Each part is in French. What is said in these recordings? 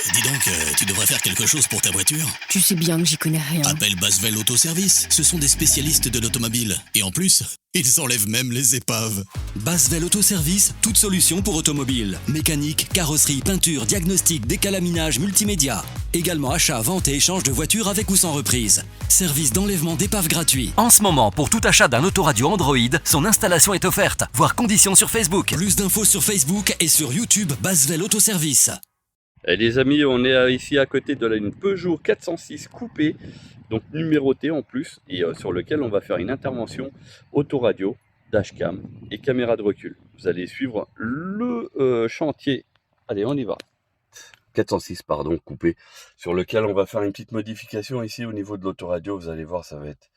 Dis donc, tu devrais faire quelque chose pour ta voiture. Tu sais bien que j'y connais rien. Appelle Basvel Autoservice, ce sont des spécialistes de l'automobile. Et en plus, ils enlèvent même les épaves. Basvel Autoservice, toute solution pour automobile. Mécanique, carrosserie, peinture, diagnostic, décalaminage, multimédia. Également achat, vente et échange de voitures avec ou sans reprise. Service d'enlèvement d'épave gratuit. En ce moment, pour tout achat d'un autoradio Android, son installation est offerte. Voir conditions sur Facebook. Plus d'infos sur Facebook et sur YouTube Basvel Autoservice. Et les amis, on est ici à côté de une Peugeot 406 coupé, donc numérotée en plus, et sur lequel on va faire une intervention autoradio, dashcam et caméra de recul. Vous allez suivre le chantier. Allez, on y va. 406, pardon, coupé, sur lequel on va faire une petite modification ici au niveau de l'autoradio. Vous allez voir, ça va être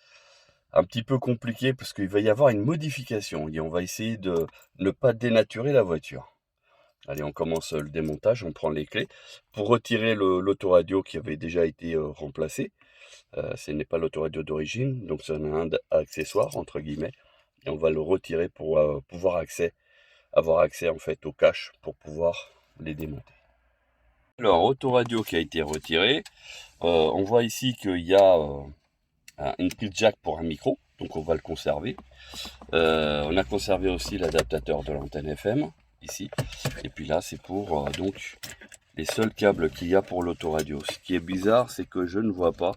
un petit peu compliqué parce qu'il va y avoir une modification et on va essayer de ne pas dénaturer la voiture. Allez, on commence le démontage, on prend les clés pour retirer l'autoradio qui avait déjà été remplacé. Ce n'est pas l'autoradio d'origine, donc c'est un accessoire entre guillemets. Et on va le retirer pour avoir accès en fait au cache pour pouvoir les démonter. Alors, autoradio qui a été retiré. On voit ici qu'il y a une prise jack pour un micro, donc on va le conserver. On a conservé aussi l'adaptateur de l'antenne FM. Ici, et puis là c'est pour donc les seuls câbles qu'il y a pour l'autoradio. Ce qui est bizarre, c'est que je ne vois pas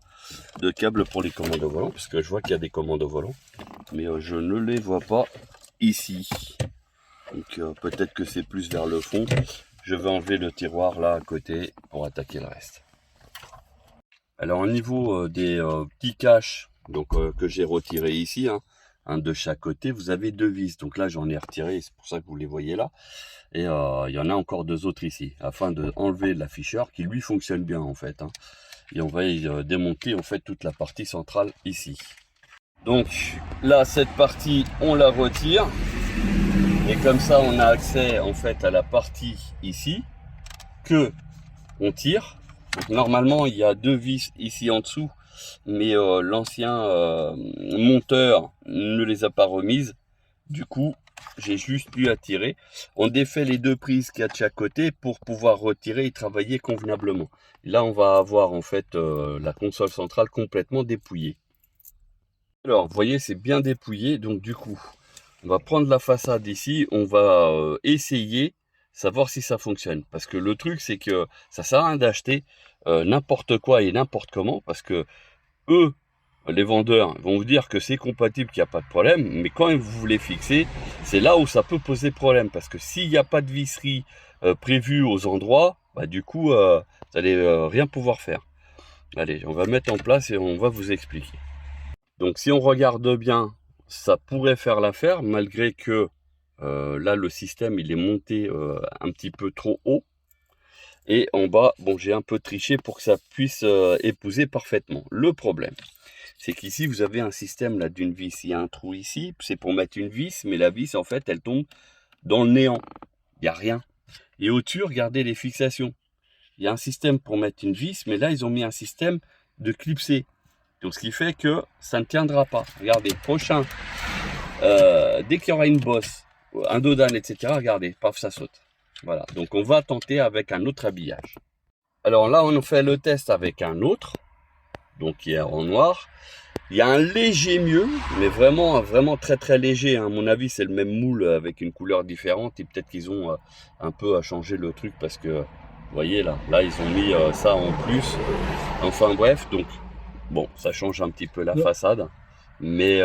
de câbles pour les commandes au volant, parce que je vois qu'il y a des commandes au volant, mais je ne les vois pas ici. Donc peut-être que c'est plus vers le fond. Je vais enlever le tiroir là à côté pour attaquer le reste. Alors au niveau des petits caches donc que j'ai retiré ici, un de chaque côté, vous avez deux vis. Donc là j'en ai retiré, c'est pour ça que vous les voyez là. Et il y en a encore deux autres ici, afin de enlever l'afficheur qui lui fonctionne bien en fait. Et on va démonter en fait toute la partie centrale ici. Donc là cette partie on la retire. Et comme ça on a accès en fait à la partie ici que on tire. Donc, normalement il y a deux vis ici en dessous, mais l'ancien monteur ne les a pas remises. Du coup, j'ai juste dû tirer. On défait les deux prises qu'il y a de chaque côté pour pouvoir retirer et travailler convenablement. Et là, on va avoir en fait la console centrale complètement dépouillée. Alors, vous voyez, c'est bien dépouillé. Donc, du coup, on va prendre la façade ici. On va essayer, savoir si ça fonctionne. Parce que le truc, c'est que ça sert à rien d'acheter n'importe quoi et n'importe comment. Parce que eux, les vendeurs vont vous dire que c'est compatible, qu'il n'y a pas de problème, mais quand vous voulez fixer, c'est là où ça peut poser problème, parce que s'il n'y a pas de visserie prévue aux endroits, bah, du coup, vous n'allez rien pouvoir faire. Allez, on va mettre en place et on va vous expliquer. Donc si on regarde bien, ça pourrait faire l'affaire, malgré que là, le système, il est monté un petit peu trop haut. Et en bas, bon, j'ai un peu triché pour que ça puisse épouser parfaitement. Le problème, c'est qu'ici, vous avez un système là d'une vis. Il y a un trou ici, c'est pour mettre une vis, mais la vis, en fait, elle tombe dans le néant. Il n'y a rien. Et au-dessus, regardez les fixations. Il y a un système pour mettre une vis, mais là, ils ont mis un système de clipser. Donc, ce qui fait que ça ne tiendra pas. Regardez, prochain, dès qu'il y aura une bosse, un dodane, etc., regardez, paf, ça saute. Voilà, donc on va tenter avec un autre habillage. Alors là, on fait le test avec un autre, donc qui est en noir. Il y a un léger mieux, mais vraiment très très léger. À mon avis, c'est le même moule avec une couleur différente. Et peut-être qu'ils ont un peu à changer le truc parce que, vous voyez là ils ont mis ça en plus. Enfin bref, donc bon, ça change un petit peu la façade. Mais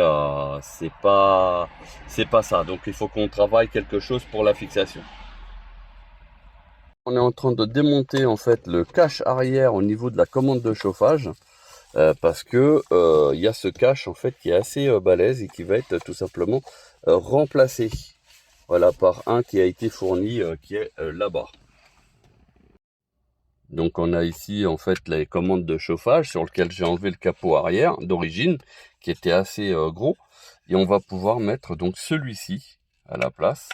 c'est pas ça. Donc il faut qu'on travaille quelque chose pour la fixation. On est en train de démonter en fait le cache arrière au niveau de la commande de chauffage parce que il y a ce cache en fait qui est assez balèze et qui va être tout simplement remplacé, voilà, par un qui a été fourni qui est là-bas. Donc on a ici en fait les commandes de chauffage sur lequel j'ai enlevé le capot arrière d'origine qui était assez gros, et on va pouvoir mettre donc celui-ci à la place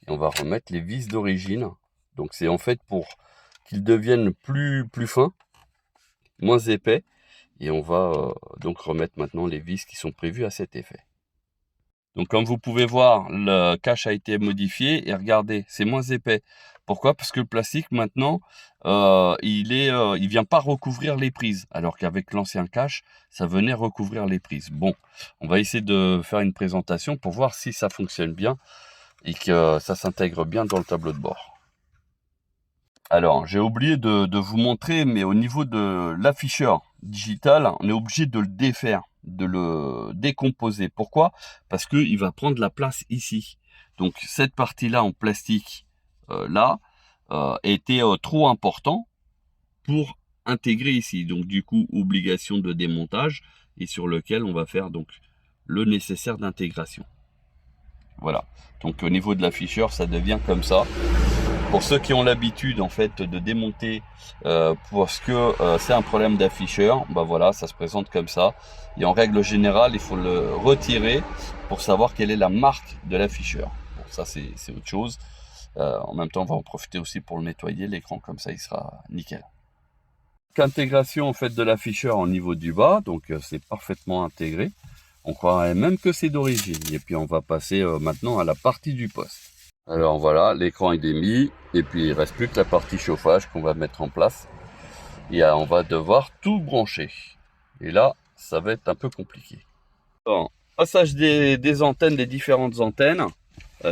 et on va remettre les vis d'origine. Donc c'est en fait pour qu'ils deviennent plus fins, moins épais. Et on va donc remettre maintenant les vis qui sont prévues à cet effet. Donc comme vous pouvez voir, le cache a été modifié et regardez, c'est moins épais. Pourquoi? Parce que le plastique maintenant, il vient pas recouvrir les prises, alors qu'avec l'ancien cache, ça venait recouvrir les prises. Bon, on va essayer de faire une présentation pour voir si ça fonctionne bien et que ça s'intègre bien dans le tableau de bord. Alors, j'ai oublié de vous montrer, mais au niveau de l'afficheur digital, on est obligé de le défaire, de le décomposer. Pourquoi? Parce qu'il va prendre la place ici. Donc, cette partie-là en plastique, était trop important pour intégrer ici. Donc, du coup, obligation de démontage et sur lequel on va faire donc le nécessaire d'intégration. Voilà. Donc, au niveau de l'afficheur, ça devient comme ça. Pour ceux qui ont l'habitude en fait de démonter parce que c'est un problème d'afficheur, bah voilà, ça se présente comme ça. Et en règle générale, il faut le retirer pour savoir quelle est la marque de l'afficheur. Bon, ça c'est autre chose. En même temps, on va en profiter aussi pour le nettoyer, l'écran, comme ça il sera nickel. Intégration en fait de l'afficheur au niveau du bas, donc c'est parfaitement intégré. On croirait même que c'est d'origine. Et puis on va passer maintenant à la partie du poste. Alors voilà, l'écran il est mis, et puis il reste plus que la partie chauffage qu'on va mettre en place. Et on va devoir tout brancher. Et là, ça va être un peu compliqué. Alors, passage des antennes, des différentes antennes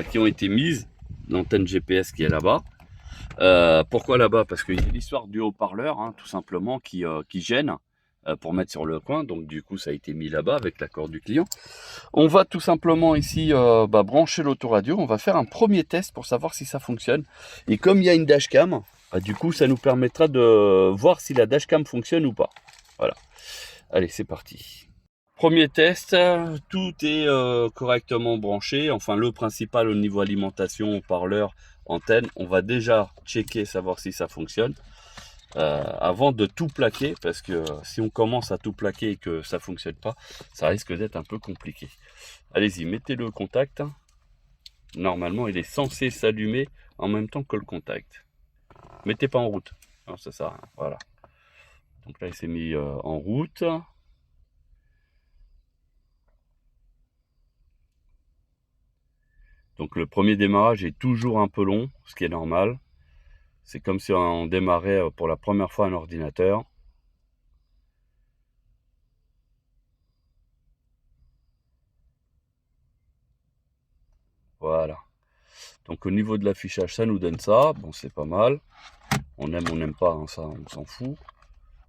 qui ont été mises. L'antenne GPS qui est là-bas. Pourquoi là-bas? Parce qu'il y a l'histoire du haut-parleur, hein, tout simplement, qui gêne pour mettre sur le coin. Donc du coup, ça a été mis là-bas avec l'accord du client. On va tout simplement ici brancher l'autoradio. On va faire un premier test pour savoir si ça fonctionne. Et comme il y a une dashcam, du coup, ça nous permettra de voir si la dashcam fonctionne ou pas. Voilà. Allez, c'est parti. Premier test, tout est correctement branché. Enfin, le principal au niveau alimentation, haut-parleur, antenne. On va déjà checker, savoir si ça fonctionne. Avant de tout plaquer, parce que si on commence à tout plaquer et que ça fonctionne pas, ça risque d'être un peu compliqué. Allez-y, mettez le contact. Normalement, il est censé s'allumer en même temps que le contact. Mettez pas en route. Non, ça sert à rien. Voilà. Donc là, il s'est mis en route. Donc le premier démarrage est toujours un peu long, ce qui est normal. C'est comme si on démarrait pour la première fois un ordinateur. Voilà. Donc au niveau de l'affichage, ça nous donne ça. Bon, c'est pas mal. On n'aime pas, hein, ça, on s'en fout.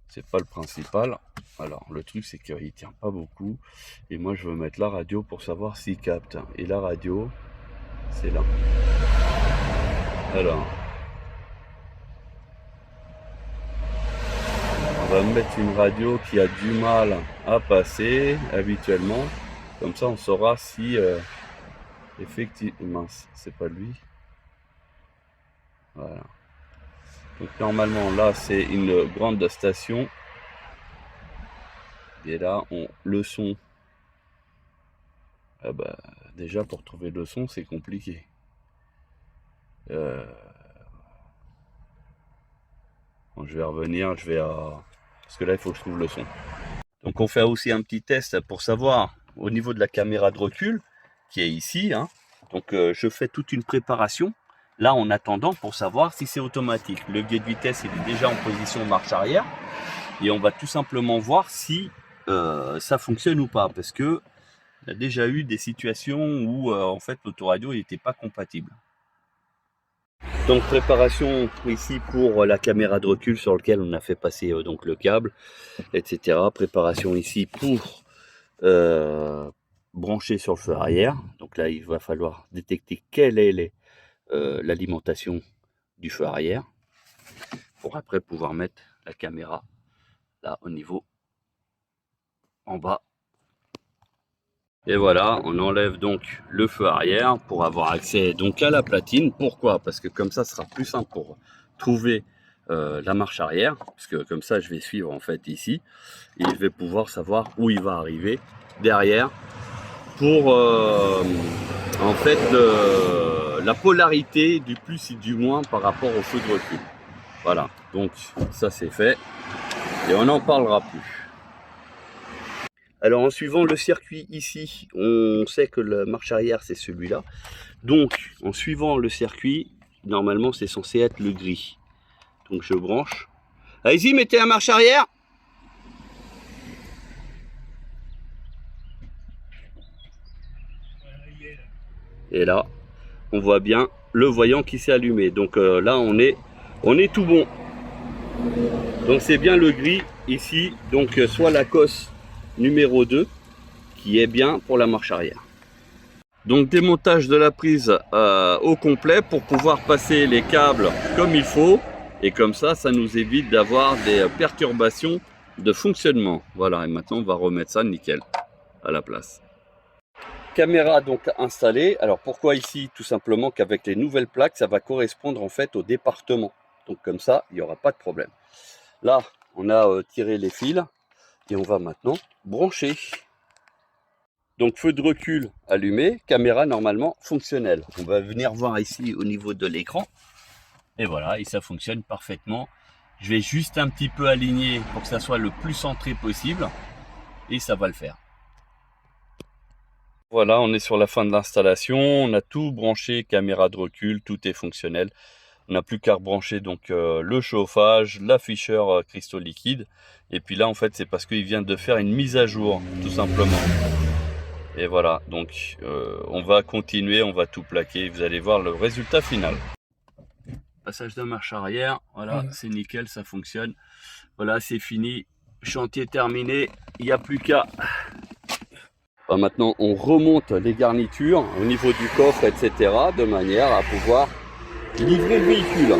C'est pas le principal. Alors, le truc, c'est qu'il tient pas beaucoup. Et moi, je veux mettre la radio pour savoir s'il capte. Et la radio, c'est là. Alors... on va mettre une radio qui a du mal à passer habituellement. Comme ça, on saura si effectivement... mince, c'est pas lui. Voilà. Donc normalement, là, c'est une grande station. Et là, le son... ah bah, déjà, pour trouver le son, c'est compliqué. Bon, je vais revenir, parce que là, il faut que je trouve le son. Donc, on fait aussi un petit test pour savoir, au niveau de la caméra de recul, qui est ici, hein. Donc, je fais toute une préparation, là, en attendant, pour savoir si c'est automatique. Le levier de vitesse, il est déjà en position marche arrière. Et on va tout simplement voir si ça fonctionne ou pas. Parce que il y a déjà eu des situations où, en fait, l'autoradio n'était pas compatible. Donc préparation ici pour la caméra de recul sur lequel on a fait passer donc le câble, etc. Préparation ici pour brancher sur le feu arrière. Donc là, il va falloir détecter quelle est l'alimentation du feu arrière pour après pouvoir mettre la caméra là au niveau en bas. Et voilà, on enlève donc le feu arrière pour avoir accès donc à la platine. Pourquoi? Parce que comme ça, ce sera plus simple pour trouver la marche arrière. Parce que comme ça, je vais suivre en fait ici. Et je vais pouvoir savoir où il va arriver derrière. Pour en fait la polarité du plus et du moins par rapport au feu de recul. Voilà, donc ça c'est fait. Et on n'en parlera plus. Alors en suivant le circuit ici, on sait que la marche arrière c'est celui-là. Donc en suivant le circuit, normalement c'est censé être le gris. Donc je branche. Allez-y, mettez la marche arrière. Et là, on voit bien le voyant qui s'est allumé. Donc là, on est tout bon. Donc c'est bien le gris ici. Donc soit la cosse numéro 2 qui est bien pour la marche arrière. Donc démontage de la prise au complet pour pouvoir passer les câbles comme il faut. Et comme ça nous évite d'avoir des perturbations de fonctionnement. Voilà, et maintenant on va remettre ça nickel à la place. Caméra donc installée. Alors pourquoi ici? Tout simplement qu'avec les nouvelles plaques, ça va correspondre en fait au département. Donc comme ça, il n'y aura pas de problème. Là, on a tiré les fils et on va maintenant brancher. Donc feu de recul allumé, caméra normalement fonctionnelle. On va venir voir ici au niveau de l'écran. Et voilà, et ça fonctionne parfaitement. Je vais juste un petit peu aligner pour que ça soit le plus centré possible. Et ça va le faire. Voilà, on est sur la fin de l'installation. On a tout branché, caméra de recul, tout est fonctionnel. On n'a plus qu'à rebrancher donc le chauffage, l'afficheur cristaux liquides. Et puis là, en fait, c'est parce qu'il vient de faire une mise à jour, tout simplement. Et voilà, donc on va continuer, on va tout plaquer. Vous allez voir le résultat final. Passage de marche arrière, voilà, c'est nickel, ça fonctionne. Voilà, c'est fini, chantier terminé, il n'y a plus qu'à... Maintenant, on remonte les garnitures au niveau du coffre, etc., de manière à pouvoir livrer le véhicule.